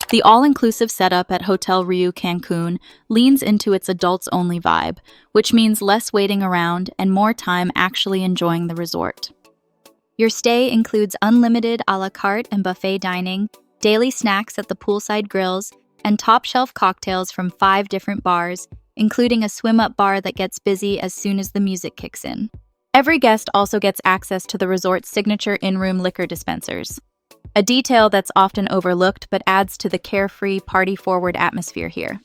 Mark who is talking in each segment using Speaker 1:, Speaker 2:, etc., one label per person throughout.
Speaker 1: The all-inclusive setup at Hotel Riu Cancun leans into its adults-only vibe, which means less waiting around and more time actually enjoying the resort. Your stay includes unlimited a la carte and buffet dining, daily snacks at the poolside grills, and top-shelf cocktails from 5 different bars, including a swim-up bar that gets busy as soon as the music kicks in. Every guest also gets access to the resort's signature in-room liquor dispensers, a detail that's often overlooked but adds to the carefree, party-forward atmosphere here.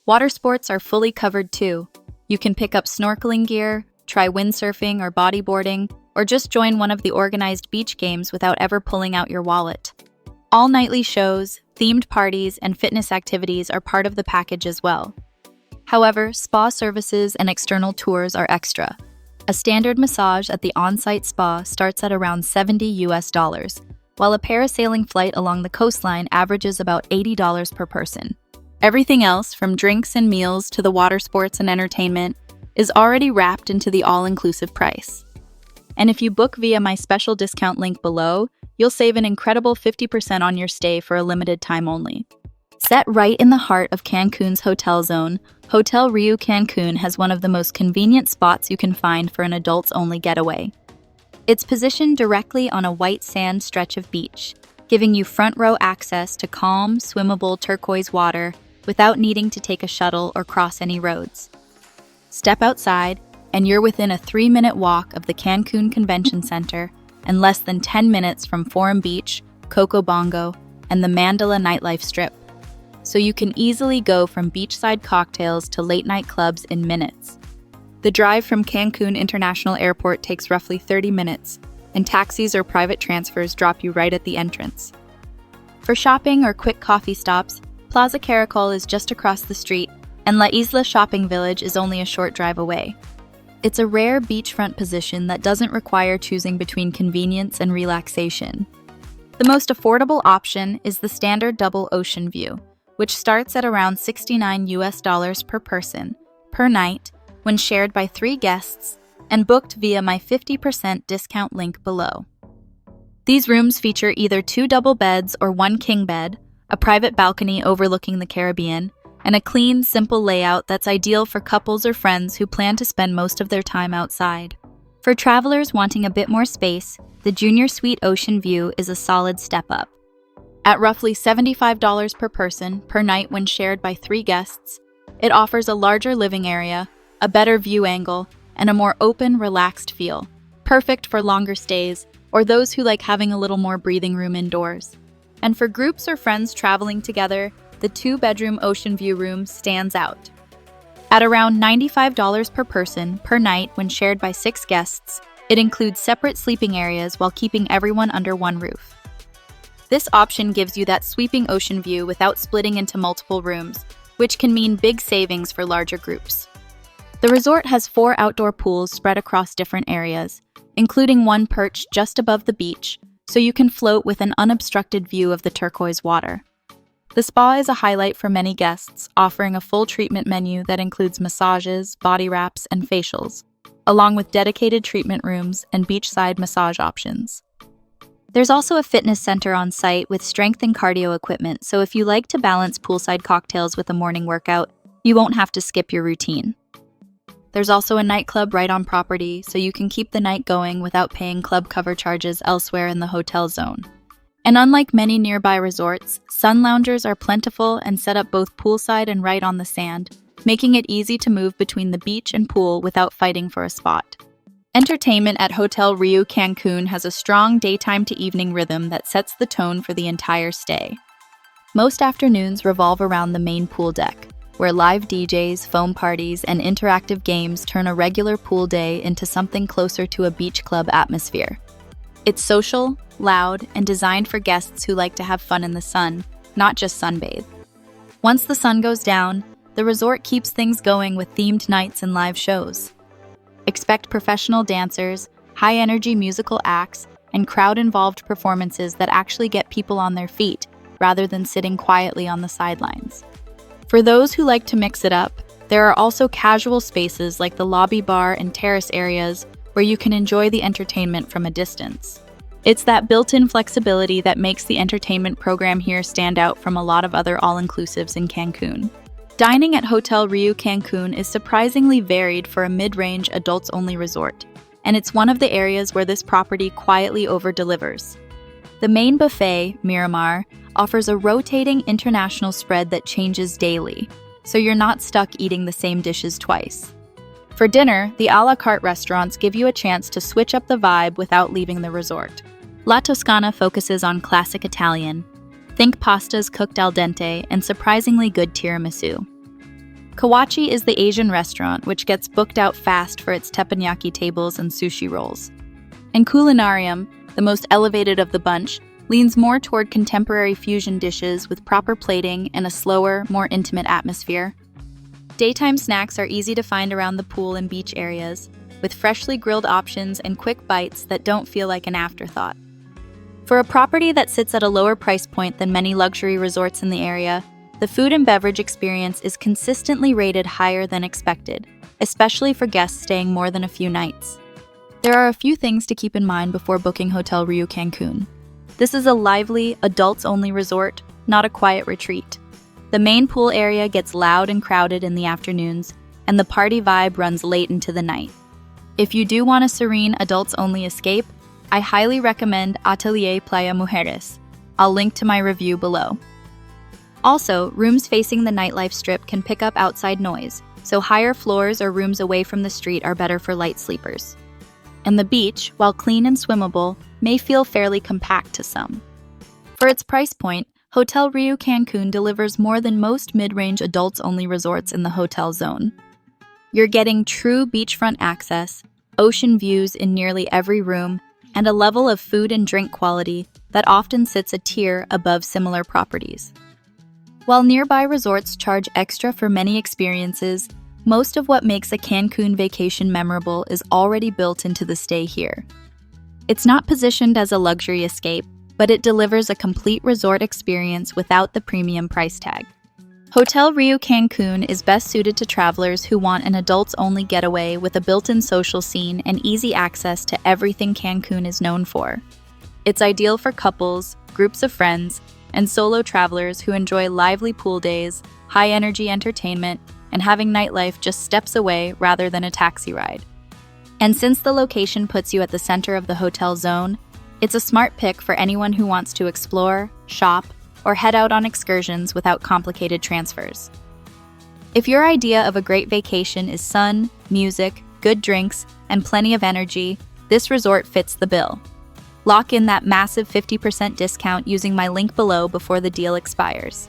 Speaker 1: Water sports are fully covered too. You can pick up snorkeling gear, try windsurfing or bodyboarding, or just join one of the organized beach games without ever pulling out your wallet. All nightly shows, themed parties, and fitness activities are part of the package as well. However, spa services and external tours are extra. A standard massage at the on-site spa starts at around $70, while a parasailing flight along the coastline averages about $80 per person. Everything else, from drinks and meals to the water sports and entertainment, is already wrapped into the all-inclusive price. And if you book via my special discount link below, you'll save an incredible 50% on your stay for a limited time only. Set right in the heart of Cancun's hotel zone, Hotel Riu Cancun has one of the most convenient spots you can find for an adults-only getaway. It's positioned directly on a white sand stretch of beach, giving you front-row access to calm, swimmable turquoise water without needing to take a shuttle or cross any roads. Step outside, and you're within a 3-minute walk of the Cancun Convention Center and less than 10 minutes from Forum Beach, Coco Bongo, and the Mandala nightlife strip. So you can easily go from beachside cocktails to late-night clubs in minutes. The drive from Cancun International Airport takes roughly 30 minutes, and taxis or private transfers drop you right at the entrance. For shopping or quick coffee stops, Plaza Caracol is just across the street, and La Isla Shopping Village is only a short drive away. It's a rare beachfront position that doesn't require choosing between convenience and relaxation. The most affordable option is the standard double ocean view, which starts at around $69 per person, per night, when shared by 3 guests, and booked via my 50% discount link below. These rooms feature either 2 double beds or 1 king bed, a private balcony overlooking the Caribbean, and a clean, simple layout that's ideal for couples or friends who plan to spend most of their time outside. For travelers wanting a bit more space, the Junior Suite Ocean View is a solid step up. At roughly $75 per person per night when shared by 3 guests, it offers a larger living area, a better view angle, and a more open, relaxed feel, perfect for longer stays or those who like having a little more breathing room indoors. And for groups or friends traveling together, the 2-bedroom ocean view room stands out. At around $95 per person per night when shared by 6 guests, it includes separate sleeping areas while keeping everyone under one roof. This option gives you that sweeping ocean view without splitting into multiple rooms, which can mean big savings for larger groups. The resort has 4 outdoor pools spread across different areas, including one perched just above the beach, so you can float with an unobstructed view of the turquoise water. The spa is a highlight for many guests, offering a full treatment menu that includes massages, body wraps, and facials, along with dedicated treatment rooms and beachside massage options. There's also a fitness center on site with strength and cardio equipment, so if you like to balance poolside cocktails with a morning workout, you won't have to skip your routine. There's also a nightclub right on property, so you can keep the night going without paying club cover charges elsewhere in the hotel zone. And unlike many nearby resorts, sun loungers are plentiful and set up both poolside and right on the sand, making it easy to move between the beach and pool without fighting for a spot. Entertainment at Hotel Riu Cancun has a strong daytime to evening rhythm that sets the tone for the entire stay. Most afternoons revolve around the main pool deck, where live DJs, foam parties, and interactive games turn a regular pool day into something closer to a beach club atmosphere. It's social, loud, and designed for guests who like to have fun in the sun, not just sunbathe. Once the sun goes down, the resort keeps things going with themed nights and live shows. Expect professional dancers, high-energy musical acts, and crowd-involved performances that actually get people on their feet, rather than sitting quietly on the sidelines. For those who like to mix it up, there are also casual spaces like the lobby bar and terrace areas where you can enjoy the entertainment from a distance. It's that built-in flexibility that makes the entertainment program here stand out from a lot of other all-inclusives in Cancun. Dining at Hotel Riu Cancun is surprisingly varied for a mid-range adults-only resort, and it's one of the areas where this property quietly over-delivers. The main buffet, Miramar, offers a rotating international spread that changes daily, so you're not stuck eating the same dishes twice. For dinner, the a la carte restaurants give you a chance to switch up the vibe without leaving the resort. La Toscana focuses on classic Italian. Think pastas cooked al dente and surprisingly good tiramisu. Kawachi is the Asian restaurant, which gets booked out fast for its teppanyaki tables and sushi rolls. And Culinarium, the most elevated of the bunch, leans more toward contemporary fusion dishes with proper plating and a slower, more intimate atmosphere. Daytime snacks are easy to find around the pool and beach areas, with freshly grilled options and quick bites that don't feel like an afterthought. For a property that sits at a lower price point than many luxury resorts in the area, the food and beverage experience is consistently rated higher than expected, especially for guests staying more than a few nights. There are a few things to keep in mind before booking Hotel Riu Cancun. This is a lively, adults-only resort, not a quiet retreat. The main pool area gets loud and crowded in the afternoons, and the party vibe runs late into the night. If you do want a serene, adults-only escape, I highly recommend Atelier Playa Mujeres. I'll link to my review below. Also, rooms facing the nightlife strip can pick up outside noise, so higher floors or rooms away from the street are better for light sleepers. And the beach, while clean and swimmable, may feel fairly compact to some. For its price point, Hotel Riu Cancun delivers more than most mid-range adults-only resorts in the hotel zone. You're getting true beachfront access, ocean views in nearly every room, and a level of food and drink quality that often sits a tier above similar properties. While nearby resorts charge extra for many experiences, most of what makes a Cancun vacation memorable is already built into the stay here. It's not positioned as a luxury escape, but it delivers a complete resort experience without the premium price tag. Hotel Riu Cancun is best suited to travelers who want an adults-only getaway with a built-in social scene and easy access to everything Cancun is known for. It's ideal for couples, groups of friends, and solo travelers who enjoy lively pool days, high-energy entertainment, and having nightlife just steps away rather than a taxi ride. And since the location puts you at the center of the hotel zone, it's a smart pick for anyone who wants to explore, shop, or head out on excursions without complicated transfers. If your idea of a great vacation is sun, music, good drinks, and plenty of energy, this resort fits the bill. Lock in that massive 50% discount using my link below before the deal expires.